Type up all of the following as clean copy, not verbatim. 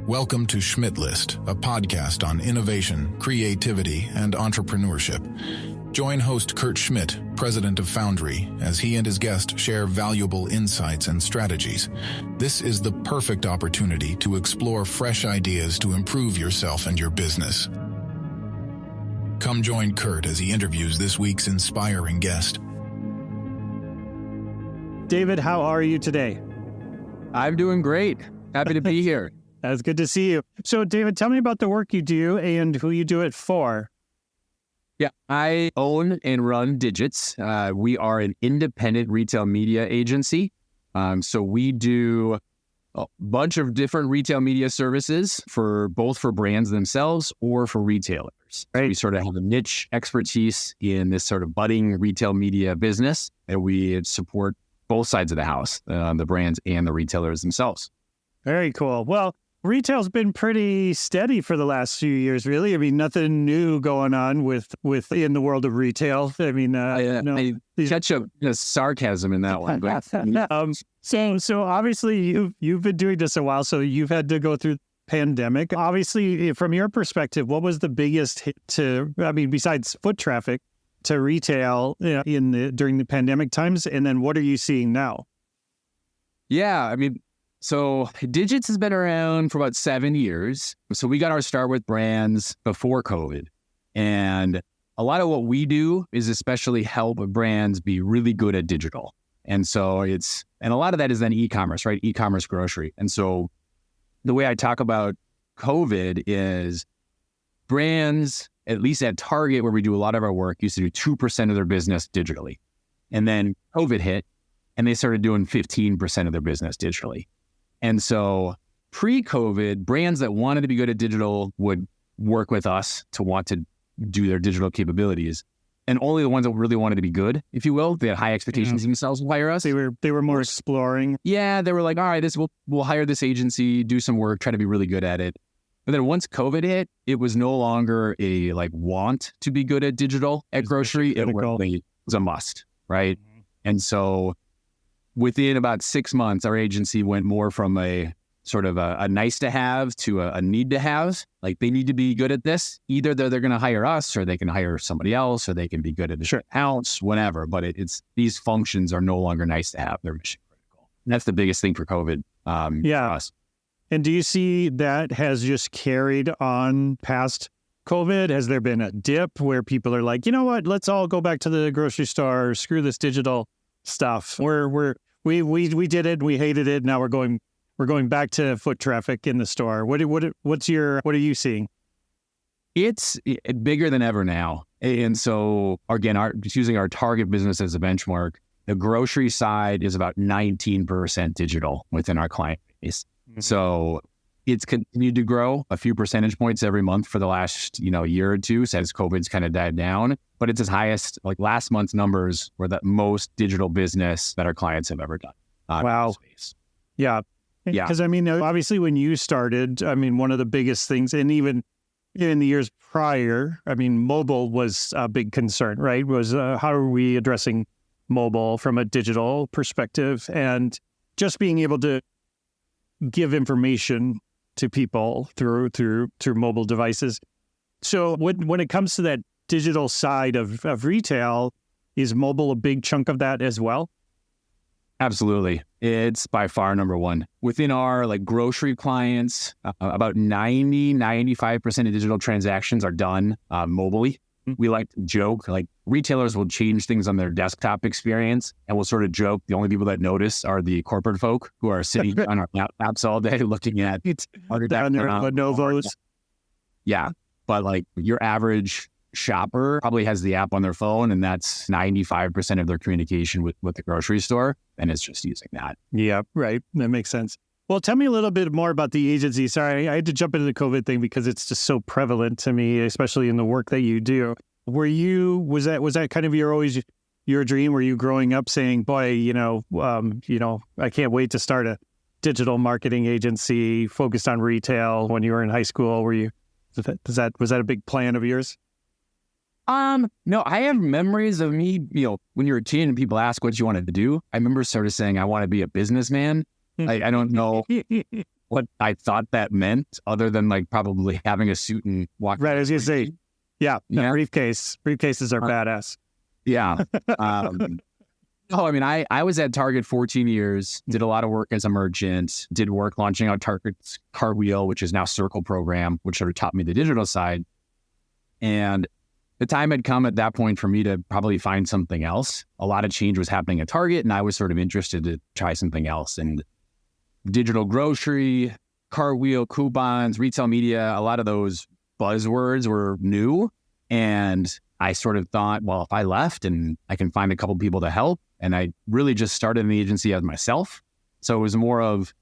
Welcome to Schmidt List, a podcast on innovation, creativity, and entrepreneurship. Join host Kurt Schmidt, president of Foundry, as he and his guest share valuable insights and strategies. This is the perfect opportunity to explore fresh ideas to improve yourself and your business. Come join Kurt as he interviews this week's inspiring guest. David, how are you today? I'm doing great. Happy to be here. That's good to see you. So, David, tell me about the work you do and who you do it for. Yeah, I own and run Digits. We are an independent retail media agency. So we do a bunch of different retail media services for both for brands themselves or for retailers. Right. We sort of have a niche expertise in this sort of budding retail media business, and we support both sides of the house, the brands and the retailers themselves. Very cool. Well, retail's been pretty steady for the last few years, really. I mean, nothing new going on with in the world of retail. I mean, I catch up sarcasm in that one. So obviously you've been doing this a while, so you've had to go through pandemic. Obviously, from your perspective, what was the biggest hit besides foot traffic to retail during the pandemic times, and then what are you seeing now? Yeah, so Digits has been around for about 7 years. So we got our start with brands before COVID. And a lot of what we do is especially help brands be really good at digital. And so a lot of that is then e-commerce, right? E-commerce grocery. And so the way I talk about COVID is brands, at least at Target, where we do a lot of our work, used to do 2% of their business digitally. And then COVID hit and they started doing 15% of their business digitally. And so pre-COVID, brands that wanted to be good at digital would work with us to want to do their digital capabilities. And only the ones that really wanted to be good, if you will, they had high expectations in themselves would hire us. They were more exploring. Yeah, they were like, all right, we'll hire this agency, do some work, try to be really good at it. But then once COVID hit, it was no longer a want to be good at digital at grocery. It was a must, right? Mm-hmm. And so within about 6 months, our agency went more from a sort of a nice to have to a need to have. Like, they need to be good at this. Either they're going to hire us, or they can hire somebody else, or they can be good at the accounts, whatever. But it's these functions are no longer nice to have. They're mission critical. And that's the biggest thing for COVID for us. And do you see that has just carried on past COVID? Has there been a dip where people are like, you know what, let's all go back to the grocery store, screw this digital stuff. We did it, we hated it. Now we're going back to foot traffic in the store. What are you seeing? It's bigger than ever now. And so again, just using our Target business as a benchmark, the grocery side is about 19% digital within our client base. Mm-hmm. So it's continued to grow a few percentage points every month for the last year or two as COVID's kind of died down. But it's its highest. Like, last month's numbers were the most digital business that our clients have ever done. Wow. Yeah. Because obviously when you started, one of the biggest things, and even in the years prior, mobile was a big concern, right? Was how are we addressing mobile from a digital perspective, and just being able to give information to people through mobile devices. So when it comes to that digital side of retail, is mobile a big chunk of that as well? Absolutely. It's by far number one. Within our grocery clients, about 95% of digital transactions are done mobily. Mm-hmm. We like to joke, retailers will change things on their desktop experience, and we'll sort of joke the only people that notice are the corporate folk who are sitting on our laptops all day looking at Lenovo's. Yeah. But your average shopper probably has the app on their phone, and that's 95% of their communication with the grocery store, and it's just using that. Yeah, right. That makes sense. Well, tell me a little bit more about the agency. Sorry, I had to jump into the COVID thing because it's just so prevalent to me, especially in the work that you do. Was that kind of your dream? Were you growing up saying, boy, I can't wait to start a digital marketing agency focused on retail when you were in high school? Was that a big plan of yours? No, I have memories of me, when you're a teen and people ask what you wanted to do. I remember sort of saying, I want to be a businessman. I don't know what I thought that meant, other than like probably having a suit and walking. Right, I was gonna say, briefcase. Briefcases are badass. Yeah. I mean, I was at Target 14 years, did a lot of work as a merchant, did work launching out Target's Cartwheel, which is now Circle program, which sort of taught me the digital side. And the time had come at that point for me to probably find something else. A lot of change was happening at Target, and I was sort of interested to try something else. And digital grocery, Cartwheel, coupons, retail media, a lot of those buzzwords were new. And I sort of thought, well, if I left and I can find a couple people to help, and I really just started an agency as myself. So it was more of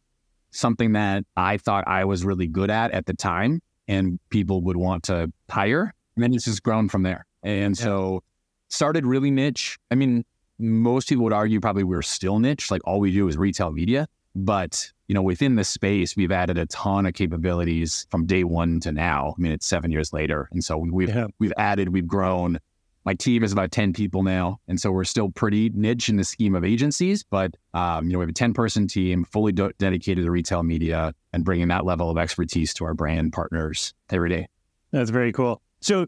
something that I thought I was really good at the time, and people would want to hire. And then it's just grown from there. And so started really niche. I mean, most people would argue probably we're still niche, like all we do is retail media. But, within the space, we've added a ton of capabilities from day one to now. I mean, it's 7 years later. And so we've grown. My team is about 10 people now. And so we're still pretty niche in the scheme of agencies. But, we have a 10-person team fully dedicated to retail media and bringing that level of expertise to our brand partners every day. That's very cool. So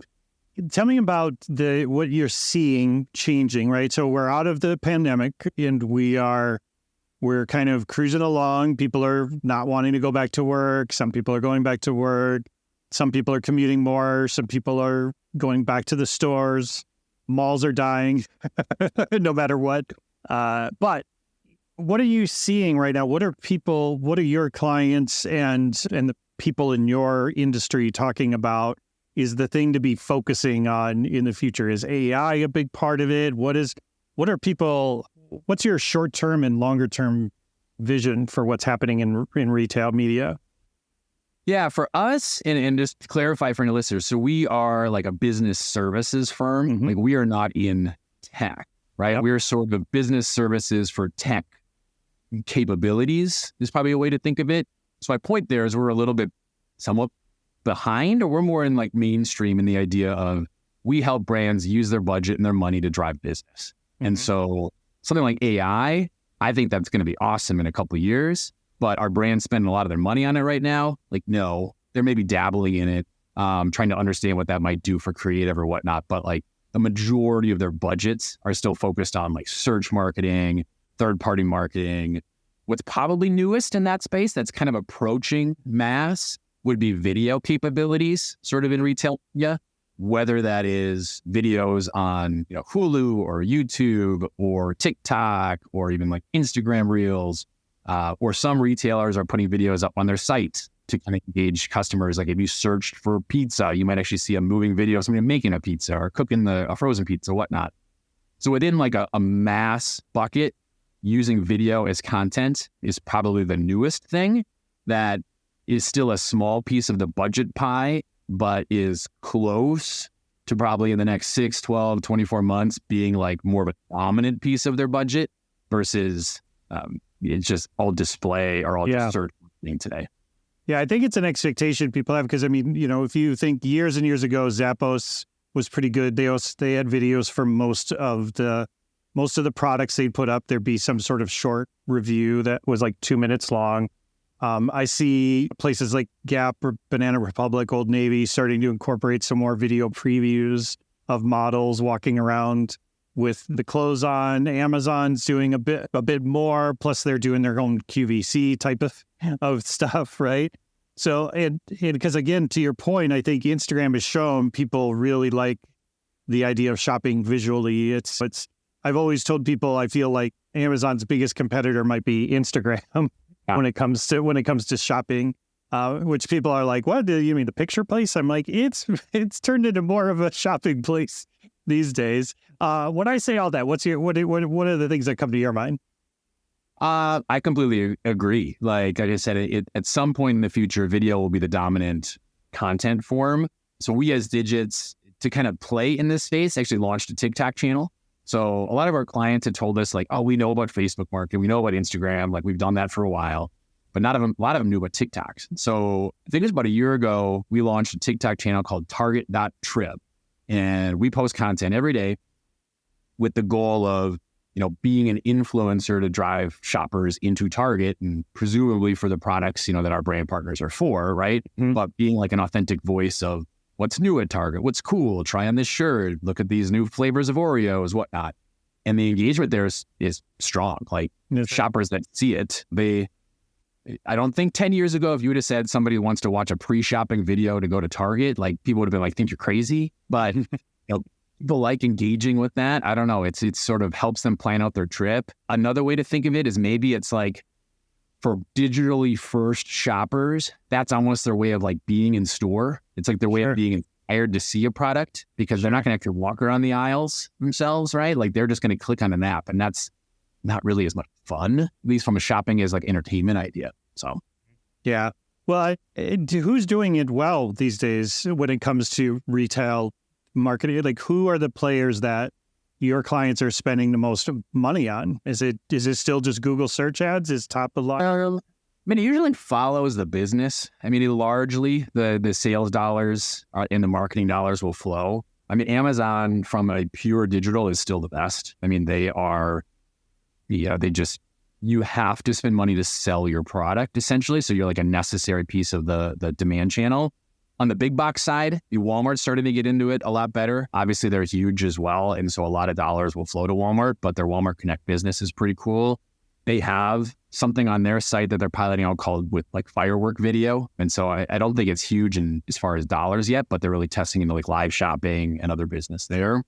tell me about what you're seeing changing, right? So we're out of the pandemic and we're kind of cruising along. People are not wanting to go back to work. Some people are going back to work. Some people are commuting more. Some people are going back to the stores. Malls are dying, no matter what. But what are you seeing right now? What are your clients and the people in your industry talking about is the thing to be focusing on in the future? Is AI a big part of it? What's your short-term and longer-term vision for what's happening in retail media? Yeah, for us, and just to clarify for any listeners, so we are like a business services firm. Mm-hmm. Like we are not in tech, right? Yep. We're sort of business services for tech capabilities is probably a way to think of it. So my point there is we're a little bit somewhat behind, or we're more in like mainstream in the idea of we help brands use their budget and their money to drive business. Mm-hmm. And so something like AI, I think that's going to be awesome in a couple of years, but our brands spend a lot of their money on it right now. Like, no, they're maybe dabbling in it, trying to understand what that might do for creative or whatnot. But like the majority of their budgets are still focused on like search marketing, third-party marketing. What's probably newest in that space that's kind of approaching mass would be video capabilities, sort of in retail media. Whether that is videos on Hulu or YouTube or TikTok or even like Instagram Reels, or some retailers are putting videos up on their site to kind of engage customers. Like if you searched for pizza, you might actually see a moving video of somebody making a pizza or cooking a frozen pizza, whatnot. So within like a mass bucket, using video as content is probably the newest thing that is still a small piece of the budget pie, but is close to probably in the next 6, 12, 24 months being like more of a dominant piece of their budget versus it's just all display or all just search today. Yeah, I think it's an expectation people have because, I mean, if you think years and years ago, Zappos was pretty good. They had videos for most of the products they'd put up. There'd be some sort of short review that was like 2 minutes long. I see places like Gap or Banana Republic, Old Navy starting to incorporate some more video previews of models walking around with the clothes on. Amazon's doing a bit more. Plus, they're doing their own QVC type of stuff, right? So, and because again, to your point, I think Instagram has shown people really like the idea of shopping visually. I've always told people I feel like Amazon's biggest competitor might be Instagram. When it comes to shopping, which people are like, what do you mean, the picture place? I'm like, it's turned into more of a shopping place these days. When I say all that, what are the things that come to your mind? I completely agree. Like I just said, at some point in the future, video will be the dominant content form. So we as Digits, to kind of play in this space, actually launched a TikTok channel. So a lot of our clients had told us like, oh, we know about Facebook marketing, we know about Instagram, like we've done that for a while, but a lot of them knew about TikToks. So I think it was about a year ago, we launched a TikTok channel called Target.trip. And we post content every day with the goal of being an influencer to drive shoppers into Target and presumably for the products, that our brand partners are for, right? Mm-hmm. But being like an authentic voice of what's new at Target, what's cool, try on this shirt, look at these new flavors of Oreos, whatnot. And the engagement there is strong. Like shoppers that see it, I don't think 10 years ago, if you would have said somebody wants to watch a pre-shopping video to go to Target, like people would have been like, think you're crazy. But people like engaging with that. I don't know. It sort of helps them plan out their trip. Another way to think of it is maybe it's like for digitally first shoppers, that's almost their way of like being in store. It's like their way of being inspired to see a product because they're not going to actually walk around the aisles themselves, right? Like they're just going to click on an app, and that's not really as much fun, at least from a shopping as like entertainment idea. So, yeah. Well, who's doing it well these days when it comes to retail marketing? Like, who are the players that your clients are spending the most money on? Is it still just Google search ads is top of line? It usually follows the business. Largely the sales dollars and the marketing dollars will flow. Amazon from a pure digital is still the best. They are, you have to spend money to sell your product essentially. So you're like a necessary piece of the demand channel. On the big box side, Walmart's starting to get into it a lot better. Obviously, they're huge as well. And so a lot of dollars will flow to Walmart, but their Walmart Connect business is pretty cool. They have something on their site that they're piloting out called with like firework video. And so I don't think it's huge in as far as dollars yet, but they're really testing into like live shopping and other business there.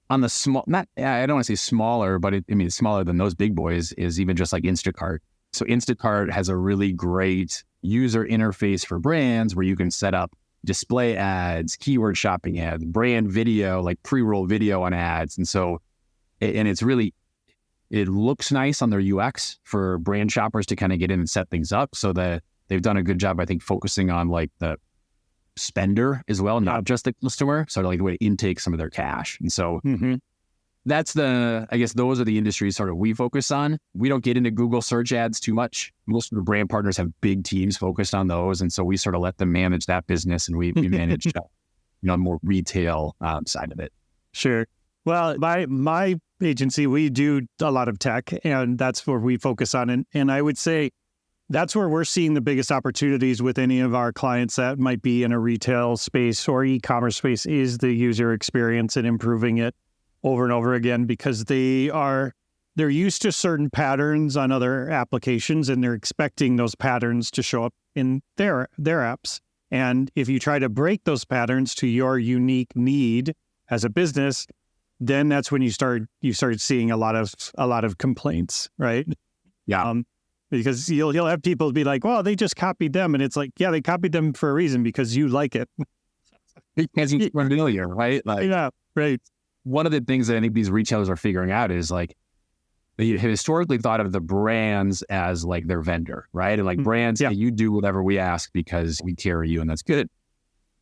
On the small, I don't want to say smaller, but it's smaller than those big boys, is even just like Instacart. So Instacart has a really great user interface for brands where you can set up display ads, keyword shopping ads, brand video, like pre-roll video on ads. And so, and it's really, it looks nice on their UX for brand shoppers to kind of get in and set things up, so that they've done a good job, I think, focusing on like the spender as well, not just the customer. So like the way to intake some of their cash. And so that's I guess those are the industries sort of we focus on. We don't get into Google search ads too much. Most of the brand partners have big teams focused on those. And so we sort of let them manage that business, and we manage, more retail side of it. Sure. Well, my agency, we do a lot of tech, and that's where we focus on. And I would say that's where we're seeing the biggest opportunities with any of our clients that might be in a retail space or e-commerce space, is the user experience and improving it over and over again, because they're used to certain patterns on other applications, and they're expecting those patterns to show up in their apps. And if you try to break those patterns to your unique need as a business, then that's when you start seeing a lot of complaints, right? Yeah. Because you'll have people be like, well, they just copied them, and it's like, yeah, they copied them for a reason, because you like it. Because you're familiar, right? Like, yeah, right. One of the things that I think these retailers are figuring out is like, they have historically thought of the brands as like their vendor, right? And like brands, hey, you do whatever we ask because we carry you, and that's good.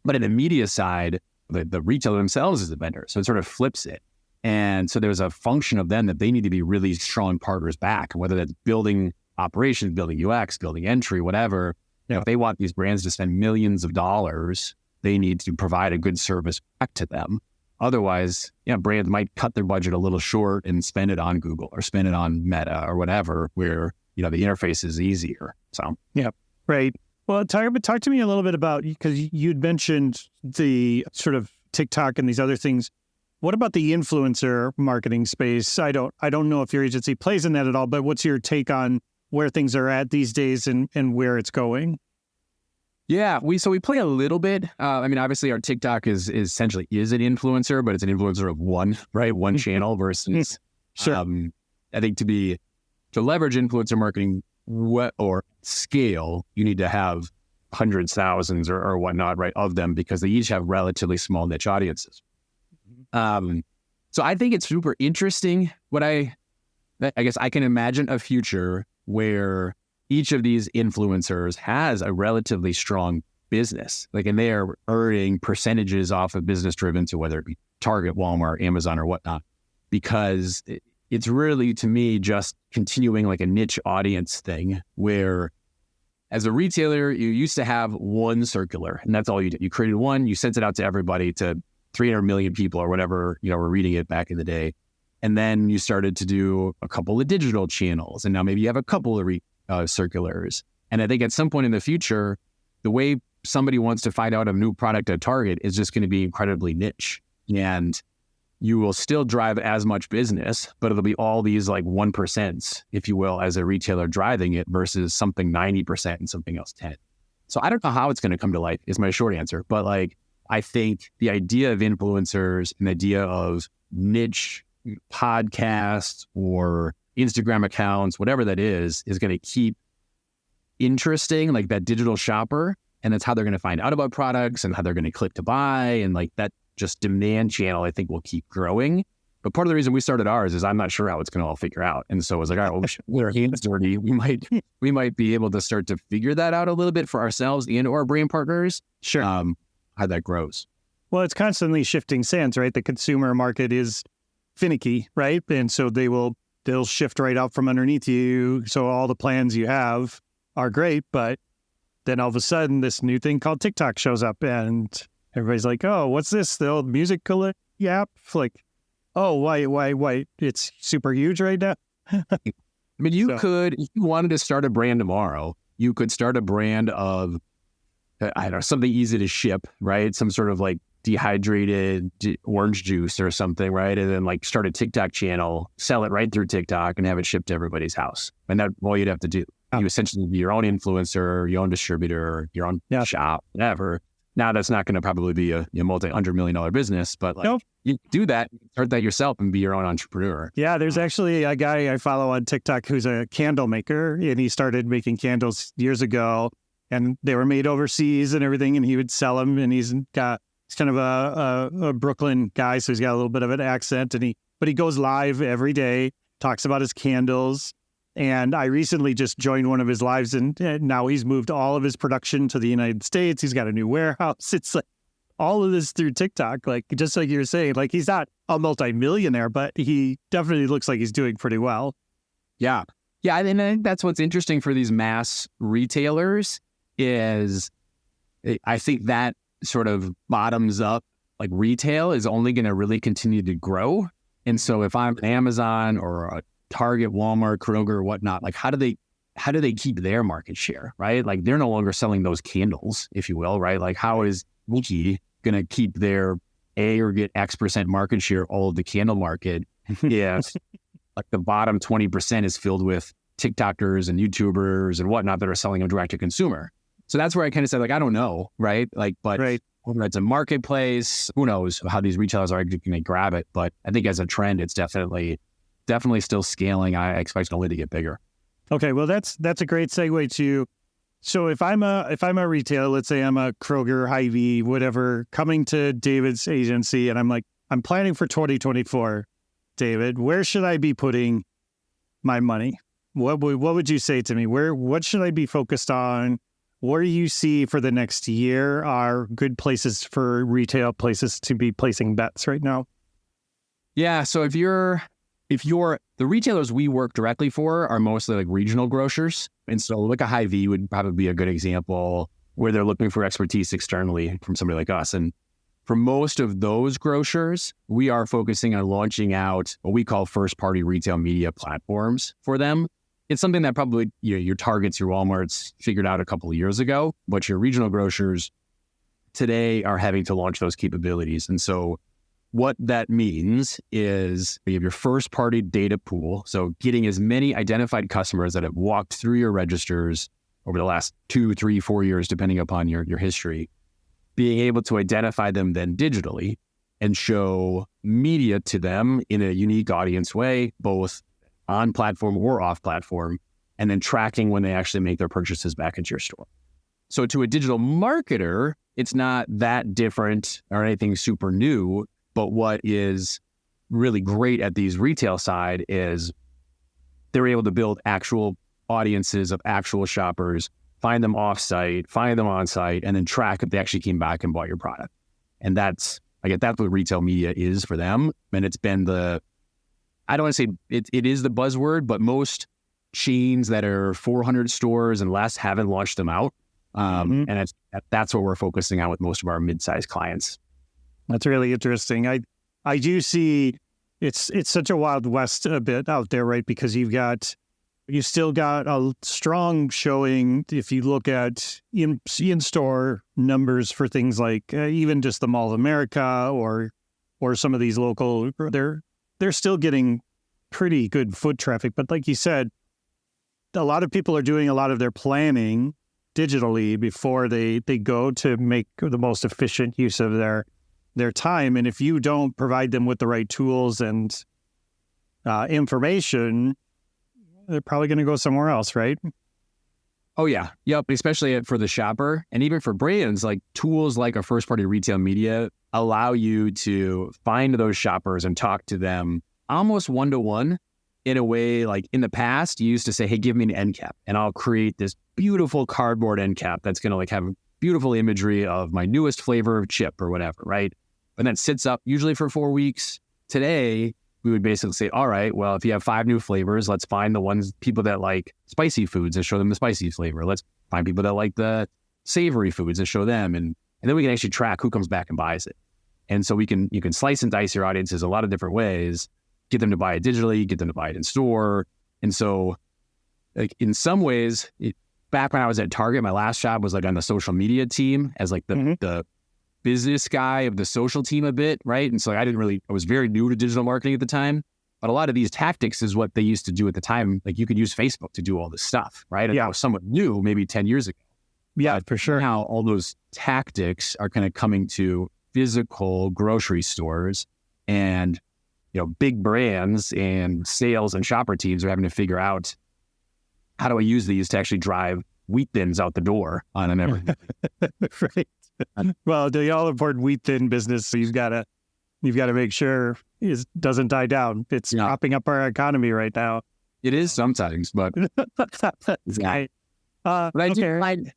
But in the media side, the retailer themselves is the vendor. So it sort of flips it. And so there's a function of them that they need to be really strong partners back, whether that's building operations, building UX, building entry, whatever. If they want these brands to spend millions of dollars, they need to provide a good service back to them. Otherwise, brands might cut their budget a little short and spend it on Google or spend it on Meta or whatever, where, the interface is easier. So, yeah, right. Well, talk to me a little bit about, because you'd mentioned the sort of TikTok and these other things. What about the influencer marketing space? I don't know if your agency plays in that at all, but what's your take on where things are at these days and where it's going? Yeah, we play a little bit. Obviously our TikTok is essentially an influencer, but it's an influencer of one, right? One channel versus, sure. I think to leverage influencer marketing or scale, you need to have hundreds, thousands or whatnot, right, of them, because they each have relatively small niche audiences. So I think it's super interesting. I guess I can imagine a future where each of these influencers has a relatively strong business, and they are earning percentages off of business driven, so whether it be Target, Walmart, Amazon, or whatnot, because it's really, to me, just continuing like a niche audience thing where, as a retailer, you used to have one circular, and that's all you did. You created one, you sent it out to everybody, to 300 million people or whatever, were reading it back in the day. And then you started to do a couple of digital channels. And now maybe you have a couple of circulars. And I think at some point in the future, the way somebody wants to find out a new product at Target is just going to be incredibly niche. And you will still drive as much business, but it'll be all these like 1%, if you will, as a retailer driving it versus something 90% and something else 10. So I don't know how it's going to come to life is my short answer. But like, I think the idea of influencers and the idea of niche podcasts or Instagram accounts, whatever that is going to keep interesting, like that digital shopper. And that's how they're going to find out about products and how they're going to click to buy. And like that just demand channel, I think will keep growing. But part of the reason we started ours is I'm not sure how it's going to all figure out. And so I was like, all right, well, with our hands dirty, we might be able to start to figure that out a little bit for ourselves and or brand partners. Sure. How that grows. Well, it's constantly shifting sands, right? The consumer market is finicky, right? And so they'll shift right out from underneath you. So all the plans you have are great, but then all of a sudden this new thing called TikTok shows up and everybody's like, oh, what's this? The old music app? Like, oh, why? It's super huge right now. I mean, could, if you wanted to start a brand tomorrow, you could start a brand of, I don't know, something easy to ship, right? Some sort of like dehydrated orange juice or something, right? And then like start a TikTok channel, sell it right through TikTok and have it shipped to everybody's house. And that's all you'd have to do. You essentially be your own influencer, your own distributor, your own shop, whatever. Now that's not going to probably be a multi-$100-million business, but like you do that, start that yourself and be your own entrepreneur. Yeah, there's actually a guy I follow on TikTok who's a candle maker, and he started making candles years ago, and they were made overseas and everything, and he would sell them. And he's kind of a Brooklyn guy, so he's got a little bit of an accent, but he goes live every day, talks about his candles. And I recently just joined one of his lives, and now he's moved all of his production to the United States. He's got a new warehouse. It's like all of this through TikTok, like just like you were saying, like he's not a multi-millionaire, but he definitely looks like he's doing pretty well. Yeah. Yeah. And I think that's what's interesting for these mass retailers is I think that sort of bottoms up, like retail is only going to really continue to grow. And so if I'm Amazon or a Target, Walmart, Kroger, or whatnot, like how do they keep their market share, right? Like they're no longer selling those candles, if you will, right? Like how is Gucci going to keep their or get X% market share all of the candle market? Yeah, like the bottom 20% is filled with TikTokers and YouTubers and whatnot that are selling them direct to consumer. So that's where I kind of said, like, I don't know, right? Like, but whether it's a marketplace, who knows how these retailers are going to grab it. But I think as a trend, it's definitely still scaling. I expect it only to get bigger. Okay, well that's a great segue to. So if I'm a retailer, let's say I'm a Kroger, Hy-Vee, whatever, coming to David's agency, and I'm like, I'm planning for 2024. David, where should I be putting my money? What would you say to me? What should I be focused on? What do you see for the next year are good places for retail places to be placing bets right now? Yeah, so if you're the retailers we work directly for are mostly like regional grocers. And so like a Hy-Vee would probably be a good example where they're looking for expertise externally from somebody like us. And for most of those grocers, we are focusing on launching out what we call first-party retail media platforms for them. It's something that probably your Targets, your Walmarts figured out a couple of years ago, but your regional grocers today are having to launch those capabilities. And so what that means is you have your first-party data pool, so getting as many identified customers that have walked through your registers over the last 2, 3, 4 years, depending upon your history, being able to identify them then digitally and show media to them in a unique audience way, both on platform or off platform, and then tracking when they actually make their purchases back into your store. So to a digital marketer, it's not that different or anything super new. But what is really great at these retail side is they're able to build actual audiences of actual shoppers, find them off-site, find them on-site, and then track if they actually came back and bought your product. And that's what retail media is for them. And it's been I don't want to say it is the buzzword, but most chains that are 400 stores and less haven't launched them out. And that's what we're focusing on with most of our mid-sized clients. That's really interesting. I do see it's such a wild west a bit out there, right? Because you still got a strong showing. If you look at in-store numbers for things like even just the Mall of America or some of these local, they're still getting pretty good foot traffic. But like you said, a lot of people are doing a lot of their planning digitally before they go to make the most efficient use of their time. And if you don't provide them with the right tools and information, they're probably going to go somewhere else, right? Oh, yeah. Yep. Especially for the shopper and even for brands, like tools like a first-party retail media allow you to find those shoppers and talk to them almost one-to-one in a way. Like in the past, you used to say, hey, give me an end cap and I'll create this beautiful cardboard end cap that's going to like have beautiful imagery of my newest flavor of chip or whatever, right? And that sits up usually for 4 weeks. Today, we would basically say, all right, well, if you have 5 new flavors, let's find the ones, people that like spicy foods and show them the spicy flavor. Let's find people that like the savory foods and show them. And then we can actually track who comes back and buys it. And so you can slice and dice your audiences a lot of different ways, get them to buy it digitally, get them to buy it in store. And so like in some ways, back when I was at Target, my last job was like on the social media team as like the business guy of the social team a bit, right? And so I was very new to digital marketing at the time, but a lot of these tactics is what they used to do at the time. Like you could use Facebook to do all this stuff, right? And that was somewhat new maybe 10 years ago. Yeah, for sure. Now all those tactics are kind of coming to physical grocery stores, and big brands and sales and shopper teams are having to figure out, how do I use these to actually drive wheat thins out the door on an everyday? Right. Well, the all important wheat thin business, you've got to make sure it doesn't die down. It's propping up our economy right now. It is sometimes, but right. But I do find.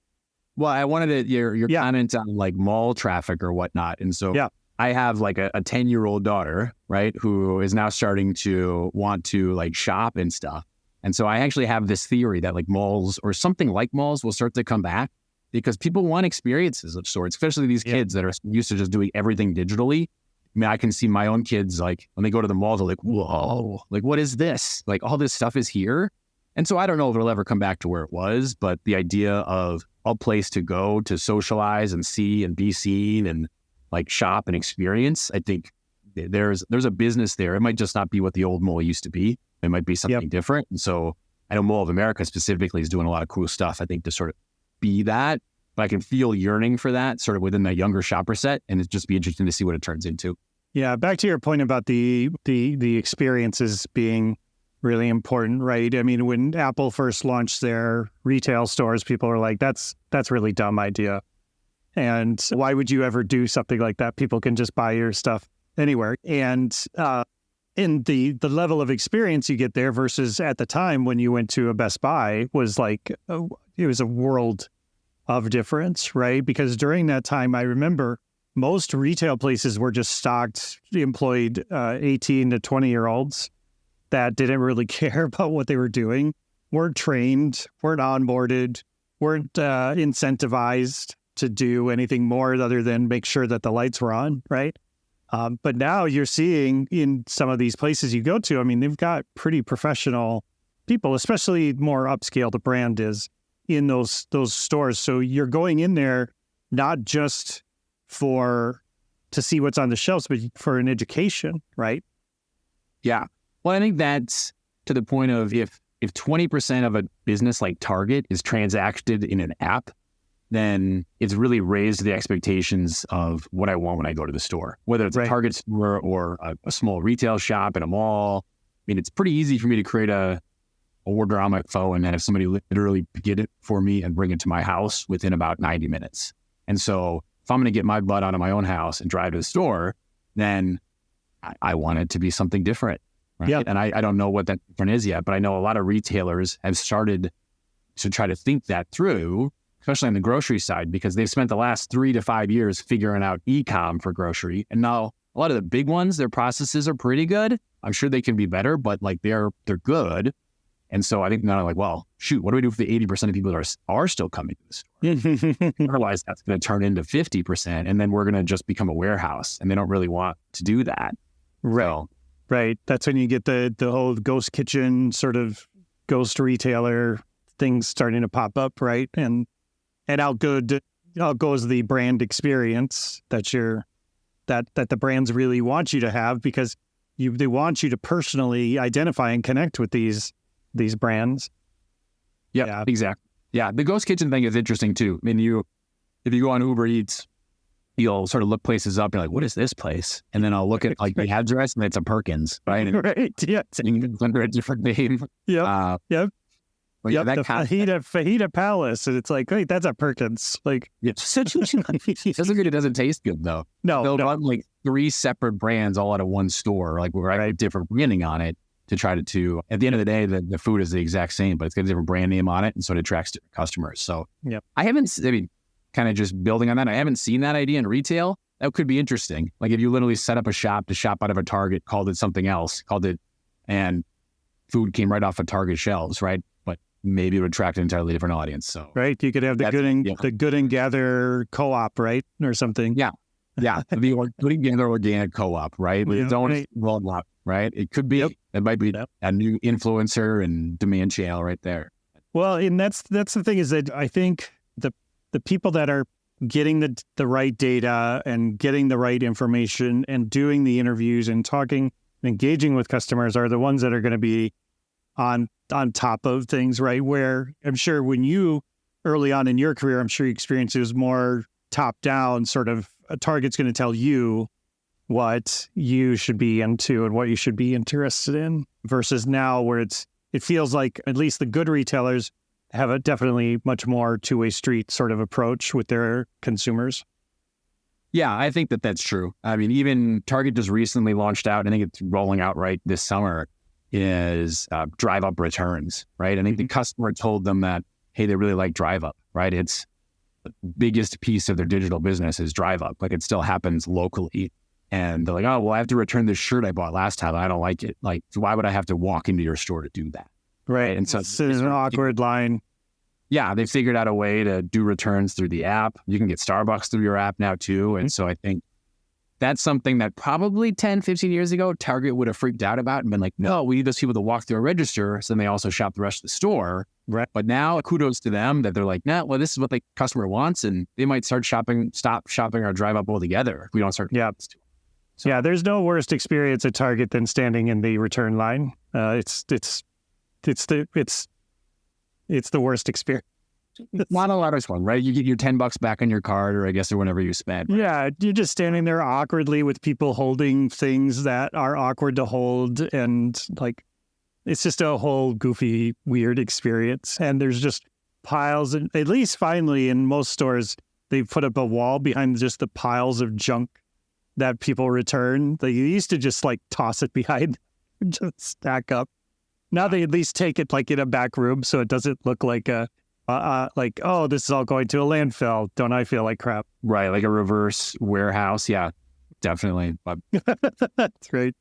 Well, I wanted your comment on like mall traffic or whatnot, and so I have like a 10-year-old daughter, right, who is now starting to want to like shop and stuff, and so I actually have this theory that like malls or something like malls will start to come back. Because people want experiences of sorts, especially these kids that are used to just doing everything digitally. I mean, I can see my own kids, like when they go to the malls, they're like, whoa, like, what is this? Like all this stuff is here. And so I don't know if it'll ever come back to where it was, but the idea of a place to go to socialize and see and be seen and like shop and experience, I think there's a business there. It might just not be what the old mall used to be. It might be something different. And so I know Mall of America specifically is doing a lot of cool stuff, I think, to sort of be that, but I can feel yearning for that sort of within the younger shopper set, and it'd just be interesting to see what it turns into. Yeah, back to your point about the experiences being really important, right? I mean, when Apple first launched their retail stores, people were like, that's a really dumb idea. And why would you ever do something like that? People can just buy your stuff anywhere. And in the level of experience you get there versus at the time when you went to a Best Buy was like, it was a world of difference, right? Because during that time, I remember most retail places were just stocked, employed 18 to 20-year-olds that didn't really care about what they were doing, weren't trained, weren't onboarded, weren't incentivized to do anything more other than make sure that the lights were on, right? But now you're seeing in some of these places you go to, I mean, they've got pretty professional people, especially more upscale the brand is in those stores. So you're going in there not just to see what's on the shelves, but for an education, right? Yeah. Well, I think that's to the point of if 20% of a business like Target is transacted in an app, then it's really raised the expectations of what I want when I go to the store, whether it's a Target store or a small retail shop in a mall. I mean, it's pretty easy for me to create a order on my phone and have somebody literally get it for me and bring it to my house within about 90 minutes. And so if I'm going to get my butt out of my own house and drive to the store, then I want it to be something different. Right? Yeah. And I don't know what that different is yet, but I know a lot of retailers have started to try to think that through, especially on the grocery side, because they've spent the last 3 to 5 years figuring out e-com for grocery. And now a lot of the big ones, their processes are pretty good. I'm sure they can be better, but like they're good. And so I think now like, well, shoot, what do we do if the 80% of people are still coming to the store? I realize that's going to turn into 50%, and then we're going to just become a warehouse, and they don't really want to do that. Right. Right. That's when you get the whole ghost kitchen sort of ghost retailer things starting to pop up, right? And out goes the brand experience that the brands really want you to have, because they want you to personally identify and connect with these brands. Yeah, exactly. Yeah, the ghost kitchen thing is interesting too. I mean, if you go on Uber Eats, you'll sort of look places up. You're like, what is this place? And then I'll look at like the address, and it's a Perkins, right? And right. Yeah. it's under a different name. Yep. Yep. Yeah, the fajita Palace, and it's like, wait, that's a Perkins. Like, it doesn't good. It doesn't taste good though. They'll run like 3 separate brands all out of one store, like right, different branding on it to try to. At the end of the day, the food is the exact same, but it's got a different brand name on it, and so it attracts different customers. So, I mean, kind of just building on that, I haven't seen that idea in retail. That could be interesting. Like if you literally set up a shop to shop out of a Target, called it something else, and food came right off of Target shelves, right? But maybe it would attract an entirely different audience. So right, you could have the Good and Gather co-op, right, or something. Yeah, the Good and Gather organic co-op, right? With its own roadmap, right? It could be. It might be a new influencer and demand channel right there. Well, and that's the thing, is that I think the people that are getting the right data and getting the right information and doing the interviews and talking, engaging with customers are the ones that are going to be on top of things, right? Where I'm sure when you, early on in your career, I'm sure you experienced it was more top down, sort of a Target's going to tell you what you should be into and what you should be interested in, versus now where it feels like at least the good retailers have a definitely much more two-way street sort of approach with their consumers. Yeah, I think that's true. I mean, even Target just recently launched out, I think it's rolling out right this summer, is drive up returns, right? I think the customer told them that, hey, they really like drive up, right? It's the biggest piece of their digital business is drive up. Like it still happens locally. And they're like, oh, well, I have to return this shirt I bought last time. I don't like it. Like, why would I have to walk into your store to do that? Right. And so it's an awkward line. Yeah, they figured out a way to do returns through the app. You can get Starbucks through your app now too. And so I think that's something that probably 10, 15 years ago, Target would have freaked out about and been like, no, we need those people to walk through a register. So then they also shop the rest of the store. Right. But now kudos to them that they're like, nah, well, this is what the customer wants. And they might stop shopping or drive up altogether if we don't start. Yeah. So, yeah, there's no worse experience at Target than standing in the return line. It's the worst experience. Not a lot of fun, right? You get your $10 back on your card, or whenever you spend. Right? Yeah, you're just standing there awkwardly with people holding things that are awkward to hold, and like it's just a whole goofy, weird experience. And there's just piles, and at least finally in most stores, they put up a wall behind just the piles of junk that people return. They used to just like toss it behind, just stack up. Now they at least take it like in a back room, so it doesn't look like oh, this is all going to a landfill. Don't I feel like crap? Right, like a reverse warehouse. Yeah, definitely. That's great.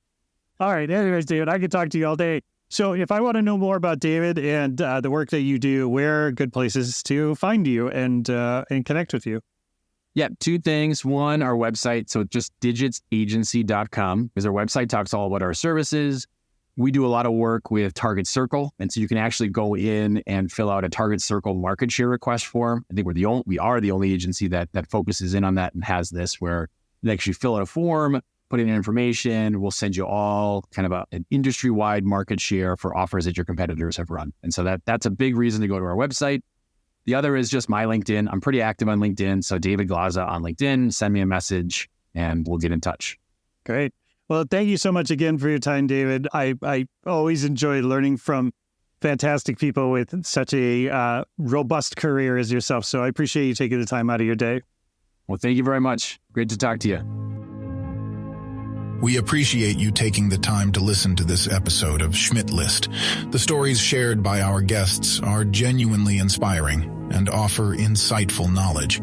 All right. Anyways, David, I could talk to you all day. So if I want to know more about David and the work that you do, where are good places to find you and connect with you? Yeah, 2 things. One, our website. So just digitsagency.com, because our website talks all about our services. We do a lot of work with Target Circle, and so you can actually go in and fill out a Target Circle market share request form. I think we are the only agency that focuses in on that and has this, where you actually fill out a form, put in information. We'll send you all kind of an industry-wide market share for offers that your competitors have run. And so that's a big reason to go to our website. The other is just my LinkedIn. I'm pretty active on LinkedIn, so David Glaza on LinkedIn. Send me a message, and we'll get in touch. Great. Well, thank you so much again for your time, David. I always enjoy learning from fantastic people with such a robust career as yourself. So I appreciate you taking the time out of your day. Well, thank you very much. Great to talk to you. We appreciate you taking the time to listen to this episode of Schmidt List. The stories shared by our guests are genuinely inspiring and offer insightful knowledge.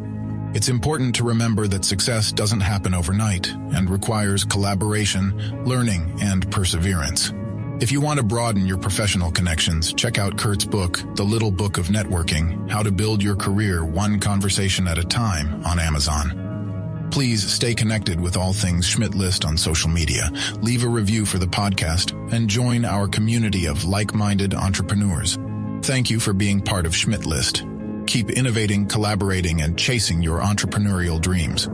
It's important to remember that success doesn't happen overnight and requires collaboration, learning, and perseverance. If you want to broaden your professional connections, check out Kurt's book, The Little Book of Networking: How to Build Your Career One Conversation at a Time, on Amazon. Please stay connected with all things Schmidt List on social media, leave a review for the podcast, and join our community of like-minded entrepreneurs. Thank you for being part of Schmidt List. Keep innovating, collaborating, and chasing your entrepreneurial dreams.